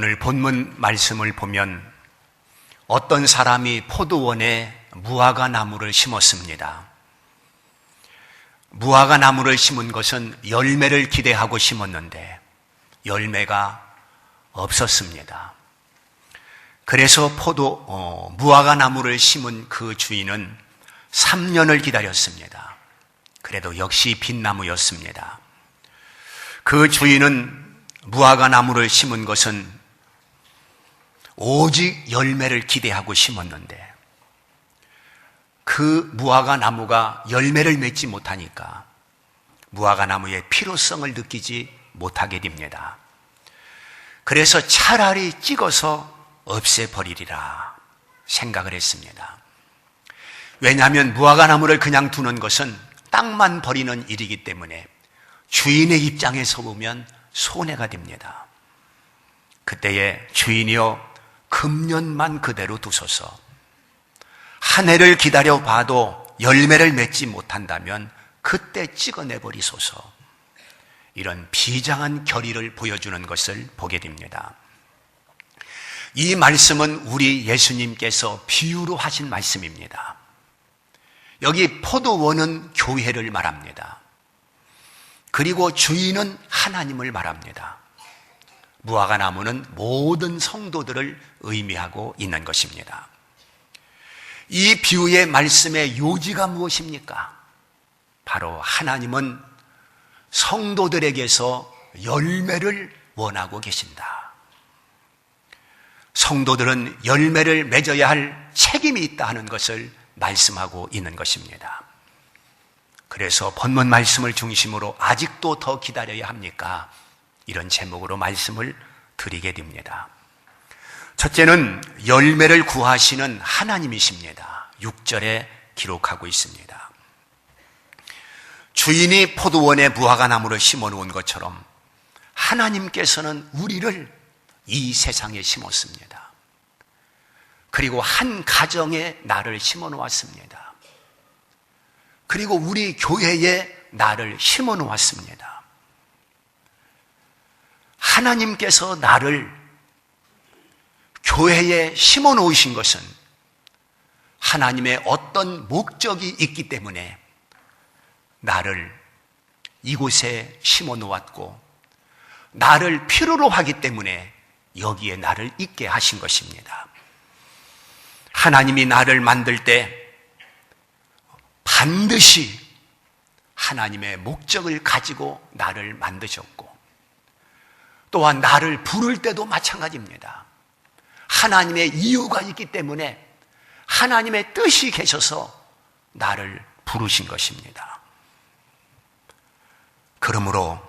오늘 본문 말씀을 보면 어떤 사람이 포도원에 무화과 나무를 심었습니다. 무화과 나무를 심은 것은 열매를 기대하고 심었는데 열매가 없었습니다. 그래서 무화과 나무를 심은 그 주인은 3년을 기다렸습니다. 그래도 역시 빈나무였습니다. 그 주인은 무화과 나무를 심은 것은 오직 열매를 기대하고 심었는데 그 무화과 나무가 열매를 맺지 못하니까 무화과 나무의 필요성을 느끼지 못하게 됩니다. 그래서 차라리 찍어서 없애버리리라 생각을 했습니다. 왜냐하면 무화과 나무를 그냥 두는 것은 땅만 버리는 일이기 때문에 주인의 입장에서 보면 손해가 됩니다. 그때에 주인이여 금년만 그대로 두소서. 한 해를 기다려 봐도 열매를 맺지 못한다면 그때 찍어내버리소서. 이런 비장한 결의를 보여주는 것을 보게 됩니다. 이 말씀은 우리 예수님께서 비유로 하신 말씀입니다. 여기 포도원은 교회를 말합니다. 그리고 주인은 하나님을 말합니다. 무화과 나무는 모든 성도들을 의미하고 있는 것입니다. 이 비유의 말씀의 요지가 무엇입니까? 바로 하나님은 성도들에게서 열매를 원하고 계신다. 성도들은 열매를 맺어야 할 책임이 있다 하는 것을 말씀하고 있는 것입니다. 그래서 본문 말씀을 중심으로 아직도 더 기다려야 합니까? 이런 제목으로 말씀을 드리게 됩니다. 첫째는 열매를 구하시는 하나님이십니다. 6절에 기록하고 있습니다. 주인이 포도원에 무화과 나무를 심어 놓은 것처럼 하나님께서는 우리를 이 세상에 심었습니다. 그리고 한 가정에 나를 심어 놓았습니다. 그리고 우리 교회에 나를 심어 놓았습니다. 하나님께서 나를 교회에 심어 놓으신 것은 하나님의 어떤 목적이 있기 때문에 나를 이곳에 심어 놓았고 나를 필요로 하기 때문에 여기에 나를 있게 하신 것입니다. 하나님이 나를 만들 때 반드시 하나님의 목적을 가지고 나를 만드셨고 또한 나를 부를 때도 마찬가지입니다. 하나님의 이유가 있기 때문에 하나님의 뜻이 계셔서 나를 부르신 것입니다. 그러므로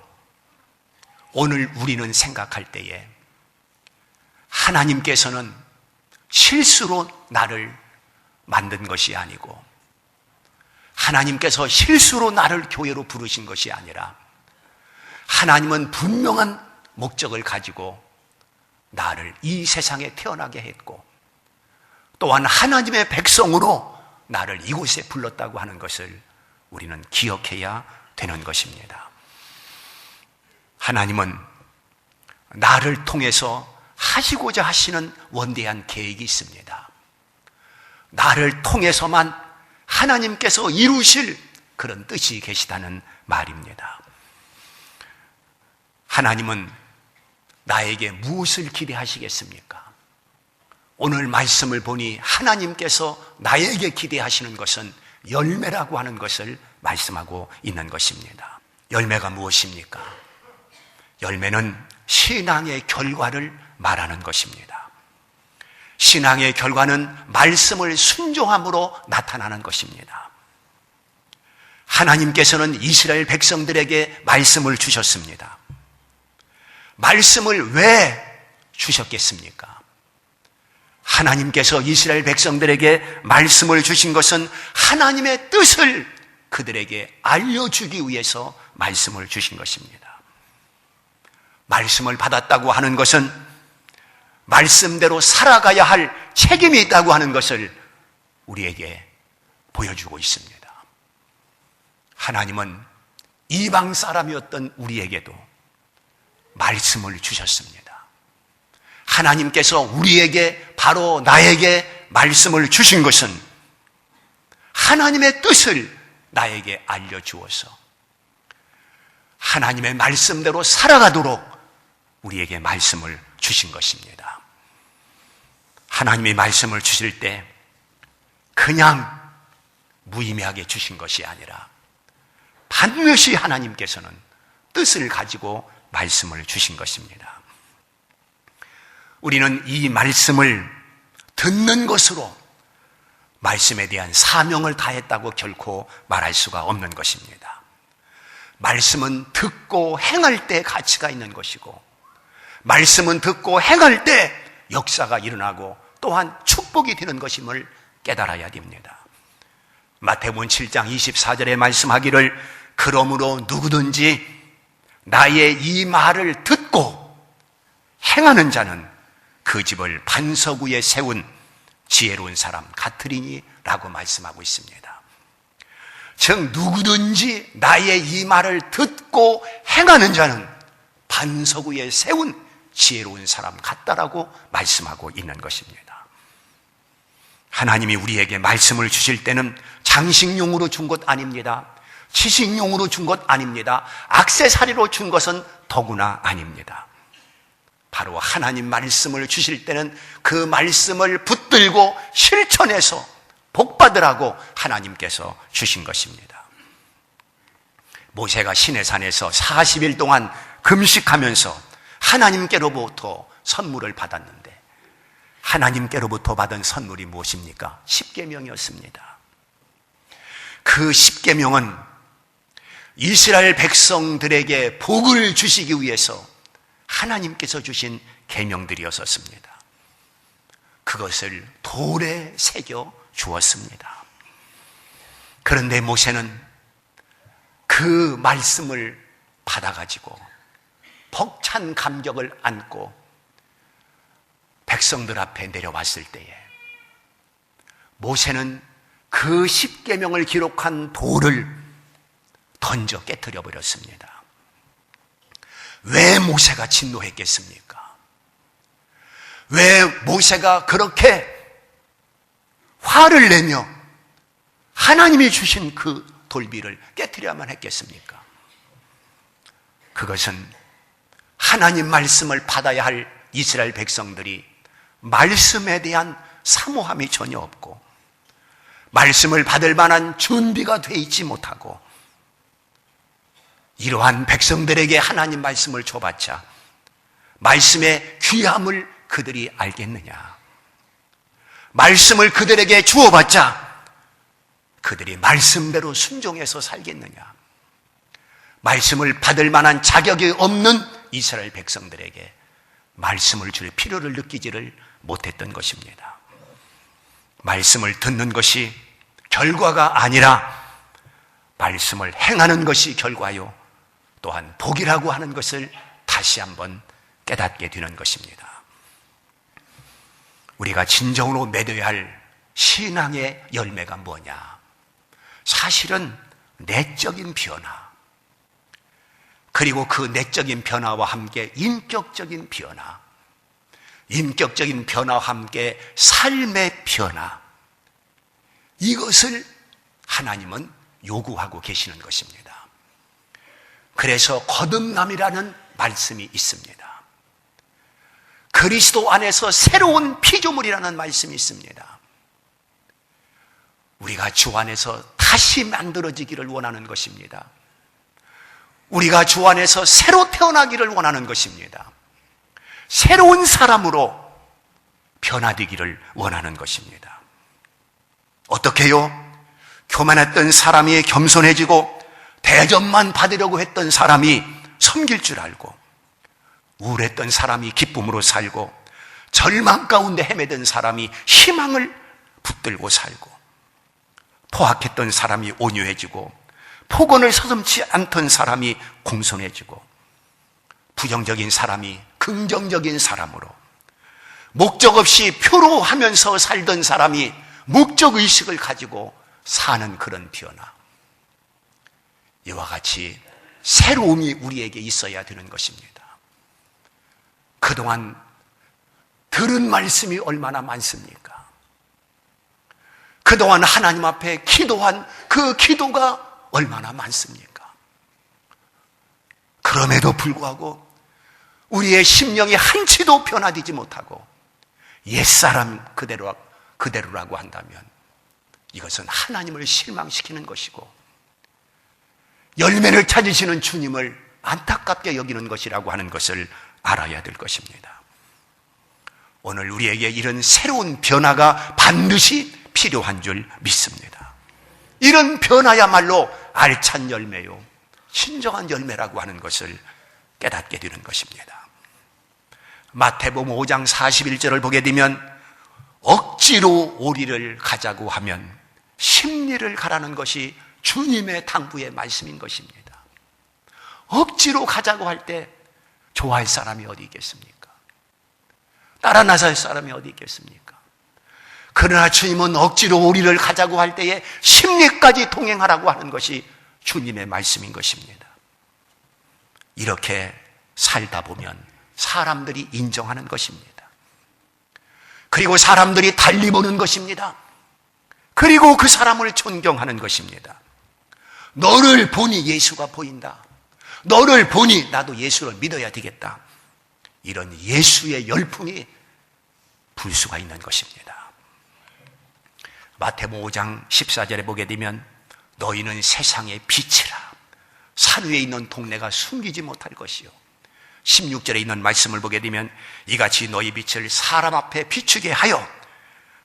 오늘 우리는 생각할 때에 하나님께서는 실수로 나를 만든 것이 아니고 하나님께서 실수로 나를 교회로 부르신 것이 아니라 하나님은 분명한 목적을 가지고 나를 이 세상에 태어나게 했고 또한 하나님의 백성으로 나를 이곳에 불렀다고 하는 것을 우리는 기억해야 되는 것입니다. 하나님은 나를 통해서 하시고자 하시는 원대한 계획이 있습니다. 나를 통해서만 하나님께서 이루실 그런 뜻이 계시다는 말입니다. 하나님은 나에게 무엇을 기대하시겠습니까? 오늘 말씀을 보니 하나님께서 나에게 기대하시는 것은 열매라고 하는 것을 말씀하고 있는 것입니다. 열매가 무엇입니까? 열매는 신앙의 결과를 말하는 것입니다. 신앙의 결과는 말씀을 순종함으로 나타나는 것입니다. 하나님께서는 이스라엘 백성들에게 말씀을 주셨습니다. 말씀을 왜 주셨겠습니까? 하나님께서 이스라엘 백성들에게 말씀을 주신 것은 하나님의 뜻을 그들에게 알려주기 위해서 말씀을 주신 것입니다. 말씀을 받았다고 하는 것은 말씀대로 살아가야 할 책임이 있다고 하는 것을 우리에게 보여주고 있습니다. 하나님은 이방 사람이었던 우리에게도 말씀을 주셨습니다. 하나님께서 우리에게, 바로 나에게 말씀을 주신 것은 하나님의 뜻을 나에게 알려주어서 하나님의 말씀대로 살아가도록 우리에게 말씀을 주신 것입니다. 하나님이 말씀을 주실 때 그냥 무의미하게 주신 것이 아니라 반드시 하나님께서는 뜻을 가지고 말씀을 주신 것입니다. 우리는 이 말씀을 듣는 것으로 말씀에 대한 사명을 다했다고 결코 말할 수가 없는 것입니다. 말씀은 듣고 행할 때 가치가 있는 것이고, 말씀은 듣고 행할 때 역사가 일어나고 또한 축복이 되는 것임을 깨달아야 됩니다. 마태복음 7장 24절에 말씀하기를, 그러므로 누구든지 나의 이 말을 듣고 행하는 자는 그 집을 반석 위에 세운 지혜로운 사람 같으리니 라고 말씀하고 있습니다. 즉 누구든지 나의 이 말을 듣고 행하는 자는 반석 위에 세운 지혜로운 사람 같다라고 말씀하고 있는 것입니다. 하나님이 우리에게 말씀을 주실 때는 장식용으로 준 것 아닙니다. 지식용으로 준 것 아닙니다. 액세서리로 준 것은 더구나 아닙니다. 바로 하나님 말씀을 주실 때는 그 말씀을 붙들고 실천해서 복받으라고 하나님께서 주신 것입니다. 모세가 시내산에서 40일 동안 금식하면서 하나님께로부터 선물을 받았는데, 하나님께로부터 받은 선물이 무엇입니까? 십계명이었습니다. 그 십계명은 이스라엘 백성들에게 복을 주시기 위해서 하나님께서 주신 계명들이었습니다. 그것을 돌에 새겨 주었습니다. 그런데 모세는 그 말씀을 받아가지고 벅찬 감격을 안고 백성들 앞에 내려왔을 때에 모세는 그 십계명을 기록한 돌을 던져 깨트려 버렸습니다. 왜 모세가 진노했겠습니까? 왜 모세가 그렇게 화를 내며 하나님이 주신 그 돌비를 깨트려야만 했겠습니까? 그것은 하나님 말씀을 받아야 할 이스라엘 백성들이 말씀에 대한 사모함이 전혀 없고, 말씀을 받을 만한 준비가 돼 있지 못하고, 이러한 백성들에게 하나님 말씀을 줘봤자 말씀의 귀함을 그들이 알겠느냐? 말씀을 그들에게 주어봤자 그들이 말씀대로 순종해서 살겠느냐? 말씀을 받을 만한 자격이 없는 이스라엘 백성들에게 말씀을 줄 필요를 느끼지를 못했던 것입니다. 말씀을 듣는 것이 결과가 아니라 말씀을 행하는 것이 결과요, 또한 복이라고 하는 것을 다시 한번 깨닫게 되는 것입니다. 우리가 진정으로 맺어야 할 신앙의 열매가 뭐냐? 사실은 내적인 변화, 그리고 그 내적인 변화와 함께 인격적인 변화, 인격적인 변화와 함께 삶의 변화, 이것을 하나님은 요구하고 계시는 것입니다. 그래서 거듭남이라는 말씀이 있습니다. 그리스도 안에서 새로운 피조물이라는 말씀이 있습니다. 우리가 주 안에서 다시 만들어지기를 원하는 것입니다. 우리가 주 안에서 새로 태어나기를 원하는 것입니다. 새로운 사람으로 변화되기를 원하는 것입니다. 어떻게요? 교만했던 사람이 겸손해지고 대접만 받으려고 했던 사람이 섬길 줄 알고, 우울했던 사람이 기쁨으로 살고, 절망 가운데 헤매던 사람이 희망을 붙들고 살고, 포악했던 사람이 온유해지고, 폭언을 서슴지 않던 사람이 공손해지고, 부정적인 사람이 긍정적인 사람으로, 목적 없이 표로하면서 살던 사람이 목적의식을 가지고 사는 그런 변화, 이와 같이 새로움이 우리에게 있어야 되는 것입니다. 그동안 들은 말씀이 얼마나 많습니까? 그동안 하나님 앞에 기도한 그 기도가 얼마나 많습니까? 그럼에도 불구하고 우리의 심령이 한치도 변화되지 못하고 옛사람 그대로라고 한다면 이것은 하나님을 실망시키는 것이고 열매를 찾으시는 주님을 안타깝게 여기는 것이라고 하는 것을 알아야 될 것입니다. 오늘 우리에게 이런 새로운 변화가 반드시 필요한 줄 믿습니다. 이런 변화야말로 알찬 열매요, 진정한 열매라고 하는 것을 깨닫게 되는 것입니다. 마태복음 5장 41절을 보게 되면 억지로 오리를 가자고 하면 심리를 가라는 것이 주님의 당부의 말씀인 것입니다. 억지로 가자고 할 때 좋아할 사람이 어디 있겠습니까? 따라 나설 사람이 어디 있겠습니까? 그러나 주님은 억지로 우리를 가자고 할 때에 심리까지 동행하라고 하는 것이 주님의 말씀인 것입니다. 이렇게 살다 보면 사람들이 인정하는 것입니다. 그리고 사람들이 달리 보는 것입니다. 그리고 그 사람을 존경하는 것입니다. 너를 보니 예수가 보인다. 너를 보니 나도 예수를 믿어야 되겠다. 이런 예수의 열풍이 불 수가 있는 것입니다. 마태복음 5장 14절에 보게 되면 너희는 세상의 빛이라. 산 위에 있는 동네가 숨기지 못할 것이요. 16절에 있는 말씀을 보게 되면 이같이 너희 빛을 사람 앞에 비추게 하여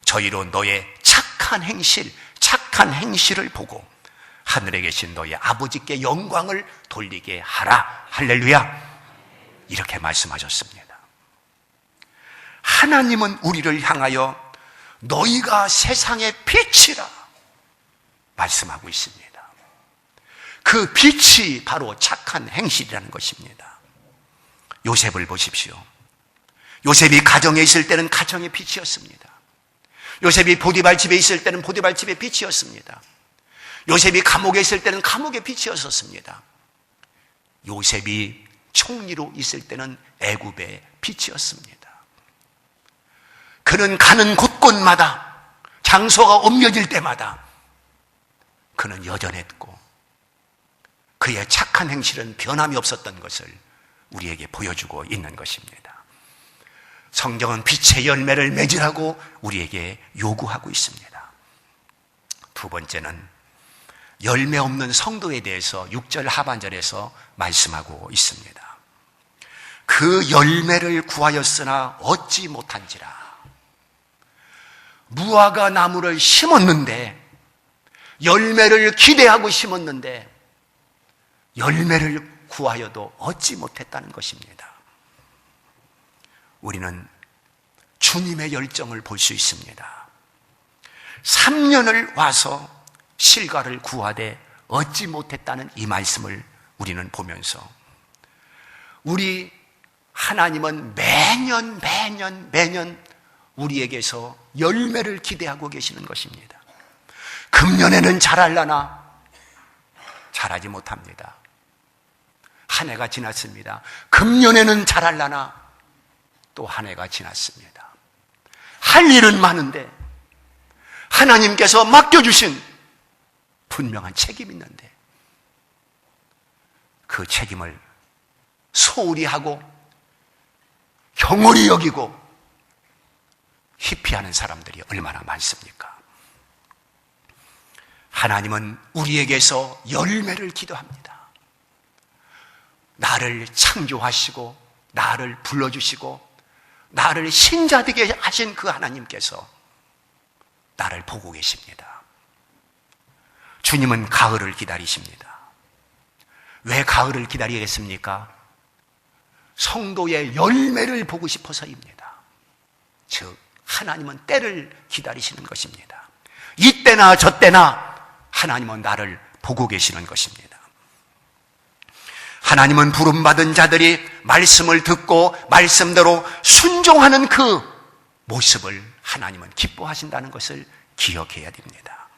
저희로 너의 착한 행실을 보고 하늘에 계신 너희 아버지께 영광을 돌리게 하라. 할렐루야. 이렇게 말씀하셨습니다. 하나님은 우리를 향하여 너희가 세상의 빛이라 말씀하고 있습니다. 그 빛이 바로 착한 행실이라는 것입니다. 요셉을 보십시오. 요셉이 가정에 있을 때는 가정의 빛이었습니다. 요셉이 보디발 집에 있을 때는 보디발 집의 빛이었습니다. 요셉이 감옥에 있을 때는 감옥의 빛이었습니다. 요셉이 총리로 있을 때는 애굽의 빛이었습니다. 그는 가는 곳곳마다 장소가 옮겨질 때마다 그는 여전했고 그의 착한 행실은 변함이 없었던 것을 우리에게 보여주고 있는 것입니다. 성경은 빛의 열매를 맺으라고 우리에게 요구하고 있습니다. 두 번째는 열매 없는 성도에 대해서 6절 하반절에서 말씀하고 있습니다. 그 열매를 구하였으나 얻지 못한지라. 무화과 나무를 심었는데 열매를 기대하고 심었는데 열매를 구하여도 얻지 못했다는 것입니다. 우리는 주님의 열정을 볼 수 있습니다. 3년을 와서 실과를 구하되 얻지 못했다는 이 말씀을 우리는 보면서 우리 하나님은 매년 우리에게서 열매를 기대하고 계시는 것입니다. 금년에는 자랄라나 자라지 못합니다. 한 해가 지났습니다. 금년에는 자랄라나 또 한 해가 지났습니다. 할 일은 많은데 하나님께서 맡겨주신 분명한 책임이 있는데 그 책임을 소홀히 하고 경홀히 여기고 희피하는 사람들이 얼마나 많습니까? 하나님은 우리에게서 열매를 기도합니다. 나를 창조하시고 나를 불러주시고 나를 신자되게 하신 그 하나님께서 나를 보고 계십니다. 주님은 가을을 기다리십니다. 왜 가을을 기다리겠습니까? 성도의 열매를 보고 싶어서입니다. 즉 하나님은 때를 기다리시는 것입니다. 이때나 저때나 하나님은 나를 보고 계시는 것입니다. 하나님은 부름받은 자들이 말씀을 듣고 말씀대로 순종하는 그 모습을 하나님은 기뻐하신다는 것을 기억해야 됩니다.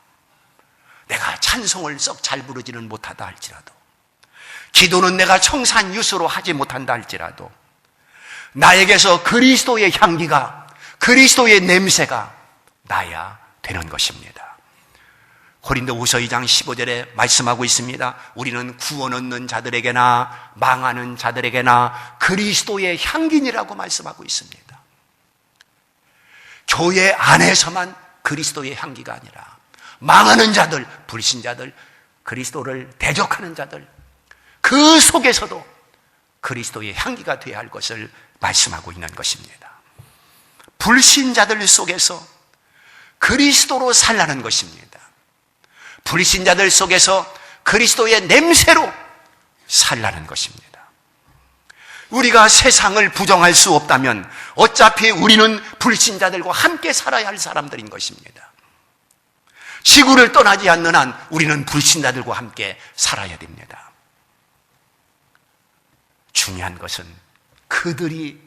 내가 찬송을 썩 잘 부르지는 못하다 할지라도, 기도는 내가 청산유수로 하지 못한다 할지라도, 나에게서 그리스도의 향기가, 그리스도의 냄새가 나야 되는 것입니다. 고린도후서 2장 15절에 말씀하고 있습니다. 우리는 구원 얻는 자들에게나 망하는 자들에게나 그리스도의 향기니라고 말씀하고 있습니다. 교회 안에서만 그리스도의 향기가 아니라 망하는 자들, 불신자들, 그리스도를 대적하는 자들, 그 속에서도 그리스도의 향기가 되어야 할 것을 말씀하고 있는 것입니다. 불신자들 속에서 그리스도로 살라는 것입니다. 불신자들 속에서 그리스도의 냄새로 살라는 것입니다. 우리가 세상을 부정할 수 없다면 어차피 우리는 불신자들과 함께 살아야 할 사람들인 것입니다. 지구를 떠나지 않는 한 우리는 불신자들과 함께 살아야 됩니다. 중요한 것은 그들이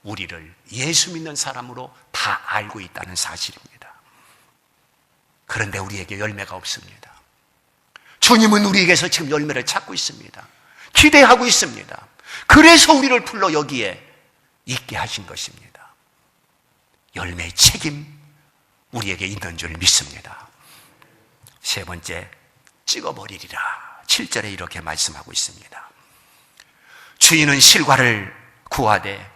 우리를 예수 믿는 사람으로 다 알고 있다는 사실입니다. 그런데 우리에게 열매가 없습니다. 주님은 우리에게서 지금 열매를 찾고 있습니다. 기대하고 있습니다. 그래서 우리를 불러 여기에 있게 하신 것입니다. 열매의 책임 우리에게 있는 줄 믿습니다. 세 번째, 찍어버리리라. 7절에 이렇게 말씀하고 있습니다. 주인은 실과를 구하되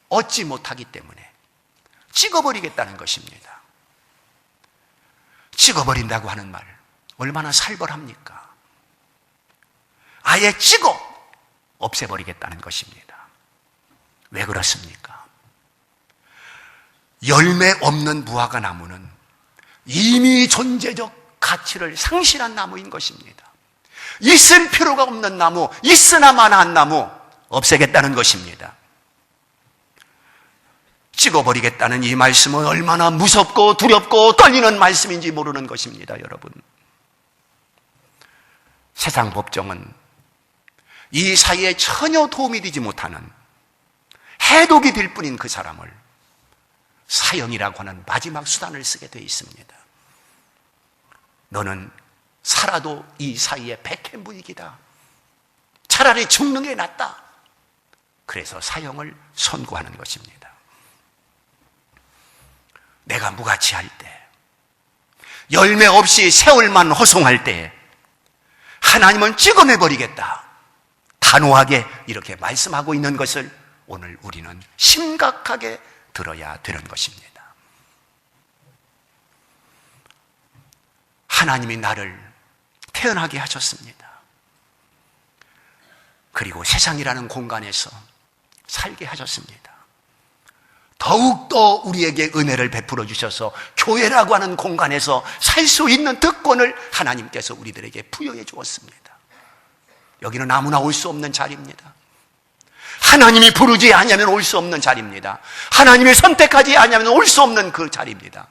얻지 못하기 때문에 찍어버리겠다는 것입니다. 찍어버린다고 하는 말 얼마나 살벌합니까? 아예 찍어 없애버리겠다는 것입니다. 왜 그렇습니까? 열매 없는 무화과 나무는 이미 존재적 가치를 상실한 나무인 것입니다. 있을 필요가 없는 나무, 있으나 마나한 나무 없애겠다는 것입니다. 찍어버리겠다는 이 말씀은 얼마나 무섭고 두렵고 떨리는 말씀인지 모르는 것입니다, 여러분. 세상 법정은 이 사이에 전혀 도움이 되지 못하는 해독이 될 뿐인 그 사람을 사형이라고 하는 마지막 수단을 쓰게 되어 있습니다. 너는 살아도 이 사이에 백해무익이다. 차라리 죽는 게 낫다. 그래서 사형을 선고하는 것입니다. 내가 무가치할 때, 열매 없이 세월만 허송할 때 하나님은 찍어내버리겠다. 단호하게 이렇게 말씀하고 있는 것을 오늘 우리는 심각하게 들어야 되는 것입니다. 하나님이 나를 태어나게 하셨습니다. 그리고 세상이라는 공간에서 살게 하셨습니다. 더욱더 우리에게 은혜를 베풀어 주셔서 교회라고 하는 공간에서 살 수 있는 특권을 하나님께서 우리들에게 부여해 주었습니다. 여기는 아무나 올 수 없는 자리입니다. 하나님이 부르지 않으면 올 수 없는 자리입니다. 하나님이 선택하지 않으면 올 수 없는 그 자리입니다.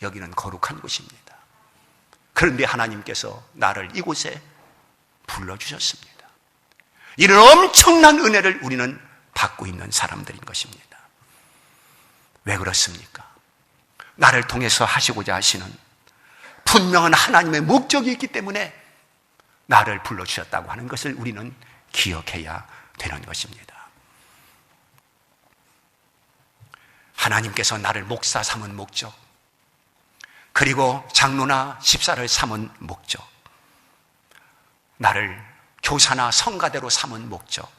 여기는 거룩한 곳입니다. 그런데 하나님께서 나를 이곳에 불러주셨습니다. 이런 엄청난 은혜를 우리는 받고 있는 사람들인 것입니다. 왜 그렇습니까? 나를 통해서 하시고자 하시는 분명한 하나님의 목적이 있기 때문에 나를 불러주셨다고 하는 것을 우리는 기억해야 되는 것입니다. 하나님께서 나를 목사 삼은 목적, 그리고 장로나 집사를 삼은 목적, 나를 교사나 성가대로 삼은 목적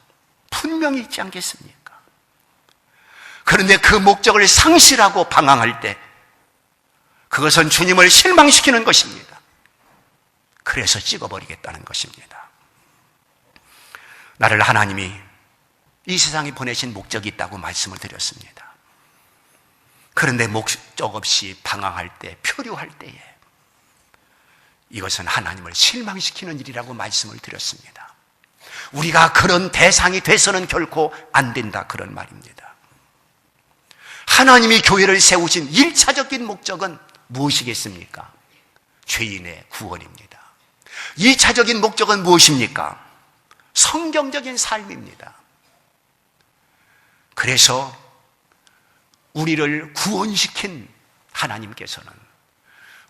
분명히 있지 않겠습니까? 그런데 그 목적을 상실하고 방황할 때 그것은 주님을 실망시키는 것입니다. 그래서 찍어버리겠다는 것입니다. 나를 하나님이 이 세상에 보내신 목적이 있다고 말씀을 드렸습니다. 그런데 목적 없이 방황할 때, 표류할 때에 이것은 하나님을 실망시키는 일이라고 말씀을 드렸습니다. 우리가 그런 대상이 돼서는 결코 안 된다, 그런 말입니다. 하나님이 교회를 세우신 1차적인 목적은 무엇이겠습니까? 죄인의 구원입니다. 2차적인 목적은 무엇입니까? 성경적인 삶입니다. 그래서 우리를 구원시킨 하나님께서는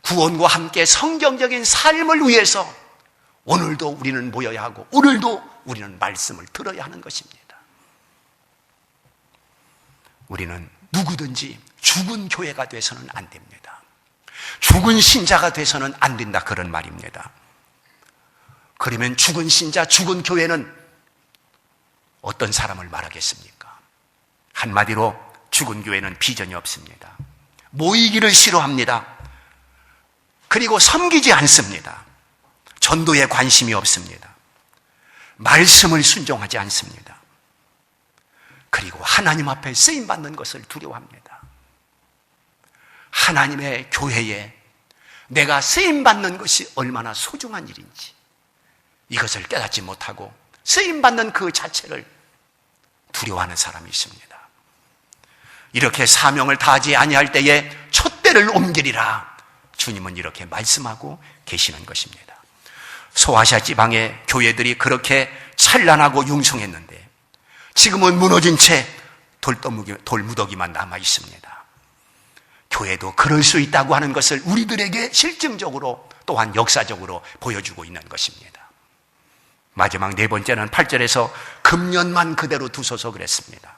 구원과 함께 성경적인 삶을 위해서 오늘도 우리는 모여야 하고 오늘도 우리는 말씀을 들어야 하는 것입니다. 우리는 누구든지 죽은 교회가 돼서는 안 됩니다. 죽은 신자가 돼서는 안 된다, 그런 말입니다. 그러면 죽은 신자, 죽은 교회는 어떤 사람을 말하겠습니까? 한마디로 죽은 교회는 비전이 없습니다. 모이기를 싫어합니다. 그리고 섬기지 않습니다. 전도에 관심이 없습니다. 말씀을 순종하지 않습니다. 그리고 하나님 앞에 쓰임받는 것을 두려워합니다. 하나님의 교회에 내가 쓰임받는 것이 얼마나 소중한 일인지 이것을 깨닫지 못하고 쓰임받는 그 자체를 두려워하는 사람이 있습니다. 이렇게 사명을 다하지 아니할 때에 촛대를 옮기리라, 주님은 이렇게 말씀하고 계시는 것입니다. 소아시아 지방의 교회들이 그렇게 찬란하고 융성했는데 지금은 무너진 채 돌무더기만 남아 있습니다. 교회도 그럴 수 있다고 하는 것을 우리들에게 실증적으로 또한 역사적으로 보여주고 있는 것입니다. 마지막 네 번째는 8절에서 금년만 그대로 두소서 그랬습니다.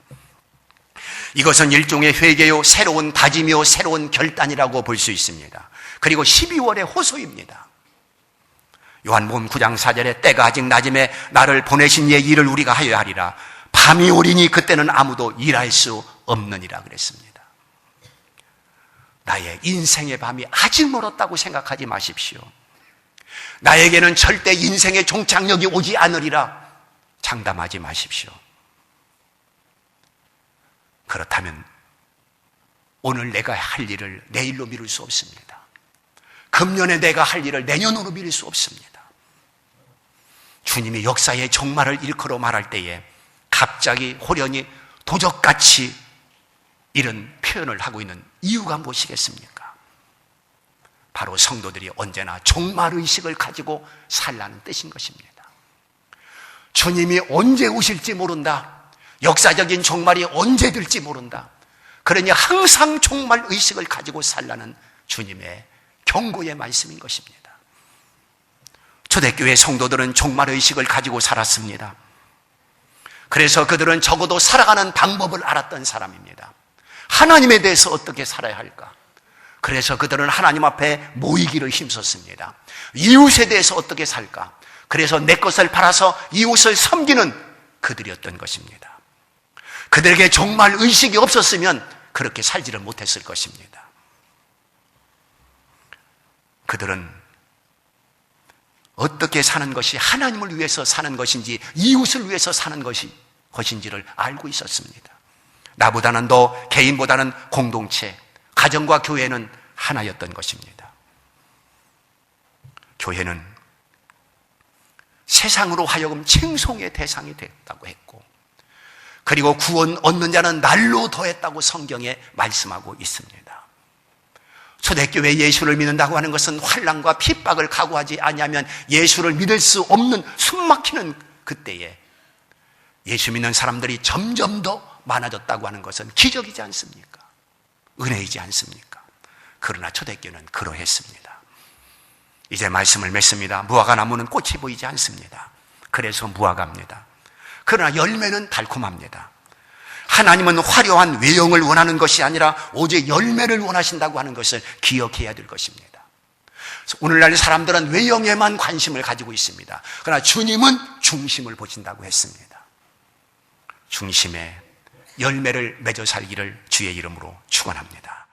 이것은 일종의 회개요, 새로운 다짐이요, 새로운 결단이라고 볼 수 있습니다. 그리고 12월의 호소입니다. 요한복음 9장 4절에 때가 아직 낮음에 나를 보내신 이의 일을 우리가 하여야 하리라. 밤이 오리니 그때는 아무도 일할 수 없느니라 그랬습니다. 나의 인생의 밤이 아직 멀었다고 생각하지 마십시오. 나에게는 절대 인생의 종착역이 오지 않으리라 장담하지 마십시오. 그렇다면 오늘 내가 할 일을 내일로 미룰 수 없습니다. 금년에 내가 할 일을 내년으로 미룰 수 없습니다. 주님이 역사의 종말을 일컬어 말할 때에 갑자기 호련히 도적같이 이런 표현을 하고 있는 이유가 무엇이겠습니까? 바로 성도들이 언제나 종말의식을 가지고 살라는 뜻인 것입니다. 주님이 언제 오실지 모른다. 역사적인 종말이 언제 될지 모른다. 그러니 항상 종말의식을 가지고 살라는 주님의 경고의 말씀인 것입니다. 초대교회 성도들은 종말의식을 가지고 살았습니다. 그래서 그들은 적어도 살아가는 방법을 알았던 사람입니다. 하나님에 대해서 어떻게 살아야 할까? 그래서 그들은 하나님 앞에 모이기를 힘썼습니다. 이웃에 대해서 어떻게 살까? 그래서 내 것을 팔아서 이웃을 섬기는 그들이었던 것입니다. 그들에게 종말 의식이 없었으면 그렇게 살지를 못했을 것입니다. 그들은 어떻게 사는 것이 하나님을 위해서 사는 것인지 이웃을 위해서 사는 것인지를 알고 있었습니다. 나보다는 너, 개인보다는 공동체, 가정과 교회는 하나였던 것입니다. 교회는 세상으로 하여금 칭송의 대상이 됐다고 했고, 그리고 구원 얻는 자는 날로 더했다고 성경에 말씀하고 있습니다. 초대교회 예수를 믿는다고 하는 것은 환난과 핍박을 각오하지 아니하면 예수를 믿을 수 없는 숨막히는 그때에 예수 믿는 사람들이 점점 더 많아졌다고 하는 것은 기적이지 않습니까? 은혜이지 않습니까? 그러나 초대교회는 그러했습니다. 이제 말씀을 맺습니다. 무화과 나무는 꽃이 보이지 않습니다. 그래서 무화과입니다. 그러나 열매는 달콤합니다. 하나님은 화려한 외형을 원하는 것이 아니라 오직 열매를 원하신다고 하는 것을 기억해야 될 것입니다. 오늘날 사람들은 외형에만 관심을 가지고 있습니다. 그러나 주님은 중심을 보신다고 했습니다. 중심에 열매를 맺어 살기를 주의 이름으로 축원합니다.